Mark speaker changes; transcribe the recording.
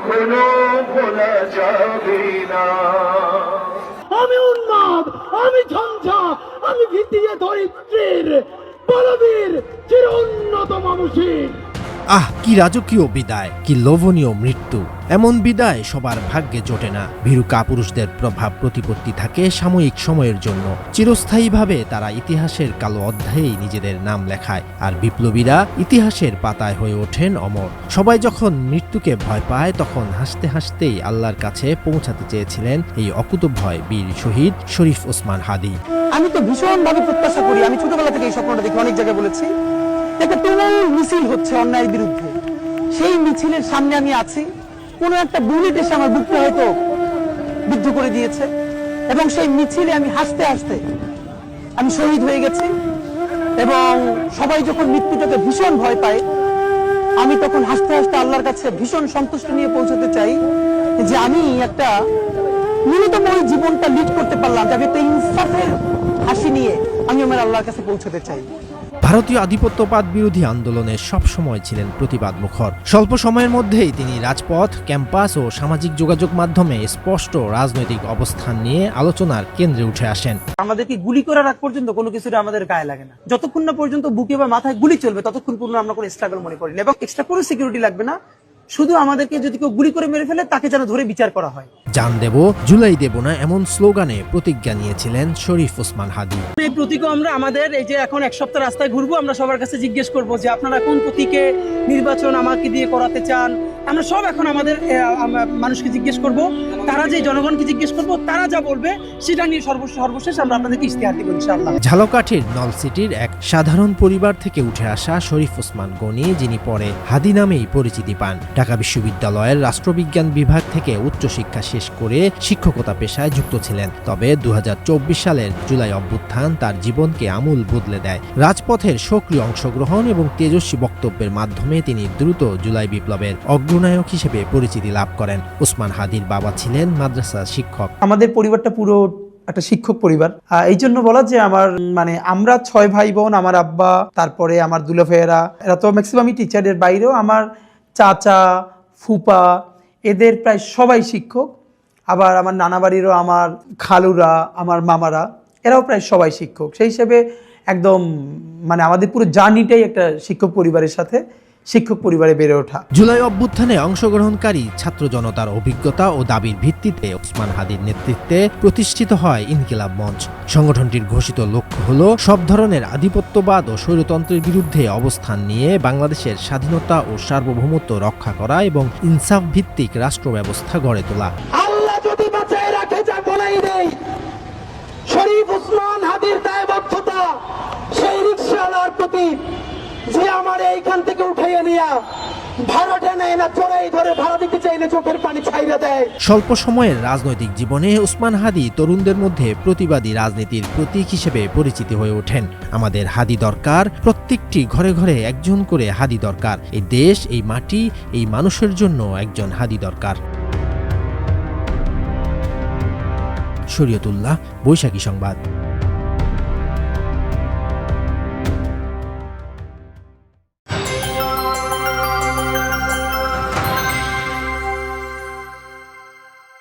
Speaker 1: কখনো ভোলা যাবে না।
Speaker 2: আমি উন্মাদ, আমি ঝঞ্ঝা, আমি ভিতিয়ে ধরিত্রীর বলবীর চির উন্নত মানুষের।
Speaker 3: আহ, কি রাজকীয় বিদায়, কি লোভনীয় মৃত্যু। এমন বিদায় সবার ভাগ্যে জোটে না। ভীরু কাপুরুষদের প্রভাব প্রতিপত্তি থাকে সাময়িক সময়ের জন্য। চিরস্থায়ীভাবে তারা ইতিহাসের কালো অধ্যায়েই নিজেদের নাম লেখায়, আর বিপ্লবীরা ইতিহাসের পাতায় হয়ে ওঠেন অমর। সবাই যখন মৃত্যুকে ভয় পায়, তখন হাসতে হাসতেই আল্লাহর কাছে পৌঁছাতে চেয়েছিলেন এই অকুতোভয় বীর শহীদ শরীফ ওসমান হাদী।
Speaker 4: আমি তো ভীষণভাবে প্রত্যাশা করি, আমি ছোটবেলা থেকে এই স্বপ্নটা দেখি, অনেক জায়গায় বলেছি, একটা তুমুল মিছিল হচ্ছে অন্যায়ের বিরুদ্ধে। সেই মিছিলের সামনে আমি আছি, কোনো একটা বুলেট এসে আমার বুকটা হয়তো বিদ্ধ করে দিয়েছে, এবং সেই মিছিলে আমি হাসতে হাসতে আমি শহীদ হয়ে গেছি। এবং সবাই যখন মৃত্যুটাকে ভীষণ ভয় পায়, আমি তখন হাসতে হাসতে আল্লাহর কাছে ভীষণ সন্তুষ্ট নিয়ে পৌঁছতে চাই যে আমি একটা ন্যূনতম ওই জীবনটা লিড করতে পারলাম, যে আমি একটা ইনসাফের হাসি নিয়ে আমি আমার আল্লাহর কাছে পৌঁছতে চাই।
Speaker 3: ভারতীয় আধিপত্যবাদ বিরোধী আন্দোলনে সবসময় ছিলেন প্রতিবাদ মুখর। স্বল্প সময়ের মধ্যেই তিনি রাজপথ, ক্যাম্পাস ও সামাজিক যোগাযোগ মাধ্যমে স্পষ্ট রাজনৈতিক অবস্থান নিয়ে আলোচনার কেন্দ্রে উঠে আসেন।
Speaker 4: আমাদেরকে গুলি করার আগ পর্যন্ত কোনো কিছুটা আমাদের গায়ে লাগে না। যতক্ষণ না পর্যন্ত বুকে বা মাথায় গুলি চলবে, ততক্ষণ পর্যন্ত আমরা কোনো স্ট্রাগল মনে করি না, এবং এক্সট্রা কোনো সিকিউরিটি লাগবে না। শুধু আমাদেরকে যদি কেউ গুলি করে মেরে ফেলে, তাকে যেন ধরে বিচার করা হয়।
Speaker 3: জান দেব, জুলাই দেব না, এমন স্লোগানে প্রতিজ্ঞা নিয়েছিলেন শরীফ ওসমান হাদী।
Speaker 4: এই প্রতীক আমরা আমাদের এই যে এখন এক সপ্তাহ রাস্তায় ঘুরবো, আমরা সবার কাছে জিজ্ঞেস করবো যে আপনারা কোন প্রতীকে নির্বাচন আমাকে দিয়ে করাতে চান। আমরা সব এখন আমাদের মানুষকে জিজ্ঞেস করব, তারা যে জনগণকে জিজ্ঞেস করব, তারা যা বলবে সেটা নিয়ে সর্বশেষ আমরা আপনাদেরকে ইশতেহার দিব ইনশাআল্লাহ।
Speaker 3: ঝালকাঠির নলসিটির এক সাধারণ পরিবার থেকে উঠে আসা শরীফ ওসমান গনি, যিনি পরে হাদী নামেই পরিচিতি পান। ঢাকা বিশ্ববিদ্যালয়ের রাষ্ট্রবিজ্ঞান বিভাগ থেকে উচ্চশিক্ষা শেষ করে শিক্ষকতা পেশায় যুক্ত ছিলেন। তবে 2024 সালের জুলাই অভ্যুত্থান তার জীবনকে আমূল বদলে দেয়। রাজপথের সক্রিয় অংশগ্রহণ এবং তেজস্বী বক্তব্যের মাধ্যমে তিনি দ্রুত জুলাই বিপ্লবের অগ্রনায়ক হিসেবে পরিচিতি লাভ করেন। ওসমান হাদীর বাবা ছিলেন মাদ্রাসা শিক্ষক।
Speaker 4: আমাদের পরিবারটা পুরো একটা শিক্ষক পরিবার। এই জন্য বলা যে আমার আমরা 6 ভাই বোন, আমার আব্বা, তারপরে আমার দুলাভাইয়েরা, এরা তো ম্যাক্সিমামই টিচারের বাইরেও আমার চাচা, ফুপা, এদের প্রায় সবাই শিক্ষক। আবার আমার নানা বাড়িরও আমার খালুরা, আমার মামারা, এরাও প্রায় সবাই শিক্ষক। সেই হিসেবে একদম আমাদের পুরো জার্নিটাই একটা শিক্ষক পরিবারের সাথে শিক্ষক পরিবারে বেড়ে ওঠা।
Speaker 3: জুলাই অভ্যুত্থানে অংশগ্রহণকারী ছাত্র জনতার অভিজ্ঞতা ও দাবির ভিত্তিতে ওসমান হাদীর নেতৃত্বে প্রতিষ্ঠিত হয় ইনকিলাব মঞ্চ। সংগঠনটির ঘোষিত লক্ষ্য হল সব ধরনের আধিপত্যবাদ ও স্বৈরতন্ত্রের বিরুদ্ধে অবস্থান নিয়ে বাংলাদেশের স্বাধীনতা ও সার্বভৌমত্ব রক্ষা করা এবং ইনসাফ ভিত্তিক রাষ্ট্র ব্যবস্থা গড়ে তোলা।
Speaker 2: আল্লাহ যদি বাঁচায় রাখে, যা বলাই নেই, শরীফ ওসমান হাদীর দায়বদ্ধতা সেই রিকশাওয়ালার প্রতি যে আমার এইখান থেকে উঠাইয়া নিয়া ভাড়াটা নেয় না, চোরাই ধরে ভাড়া দিতে চাইলে চোখের পানি ছাইরা দেয়।
Speaker 3: স্বল্প সময়ের রাজনৈতিক জীবনে ওসমান হাদী তরুণদের মধ্যে প্রতিবাদী রাজনীতির প্রতীক হিসেবে পরিচিতি হয়ে ওঠেন। আমাদের হাদী দরকার, প্রত্যেকটি ঘরে ঘরে একজন করে হাদী দরকার। এই দেশ, এই মাটি, এই মানুষের জন্য একজন হাদী দরকার। শরীয়তুল্লাহ, বৈশাখী সংবাদ।